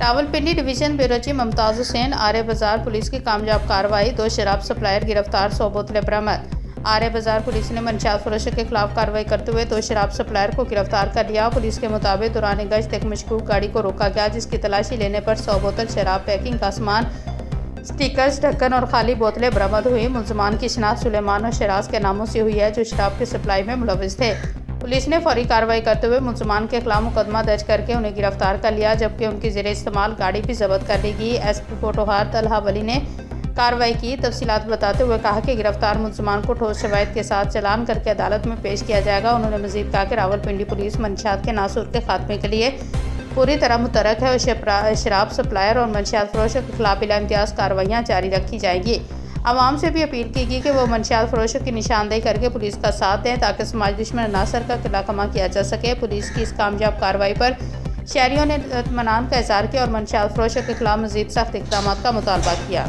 Rawalpindi division bureau chief Mumtaz Hussain Arya Bazar police की कामयाब कार्रवाई। 2 शराब सप्लायर गिरफ्तार, 100 बोतलें बरामद। आर्य बाजार पुलिस ने मंशियात फरोशों के खिलाफ कार्रवाई करते हुए 2 शराब सप्लायर को गिरफ्तार कर लिया। पुलिस के मुताबिक दौरान गश्त एक मशकूक गाड़ी को रोका गया, जिसकी तलाशी लेने पर 100 बोतल शराब, पैकिंग का सामान, स्टिकर्स, ढक्कन और खाली बोतलें बरामद हुई। मुलजमान की शिनाख्त सुलेमान और शराज के नामों से हुई है, जो शराब की सप्लाई में मुलविस थे। पुलिस ने फौरी कार्रवाई करते हुए मुलजमान के खिलाफ मुकदमा दर्ज करके उन्हें गिरफ्तार कर लिया, जबकि उनकी ज़ेरे इस्तेमाल गाड़ी भी जब्त कर ली गई। एसपी पोटोहार तलहा वली ने कार्रवाई की तफसीलात बताते हुए कहा कि गिरफ्तार मुलजमान को ठोस शवाहिद के साथ चालान करके अदालत में पेश किया जाएगा। उन्होंने मजीद कहा कि रावलपिंडी पुलिस मंशियात के नासूर के खात्मे के लिए पूरी तरह मुतरक है और शराब सप्लायर और मंशियात फरोशों के खिलाफ बिला इम्तियाज कार्रवाइयाँ जारी रखी जाएंगी। आवाम से भी अपील की गई कि वो मंशियात फरोशों की निशानदेही करके पुलिस का साथ दें, ताकि समाज दुश्मन अनासर का किला कमा किया जा सके। पुलिस की इस कामयाब कार्रवाई पर शहरियों ने इत्मीनान का इज़हार किया और मंशियात फरोशों के खिलाफ मज़ीद सख्त इक़दामात का मुतालबा किया।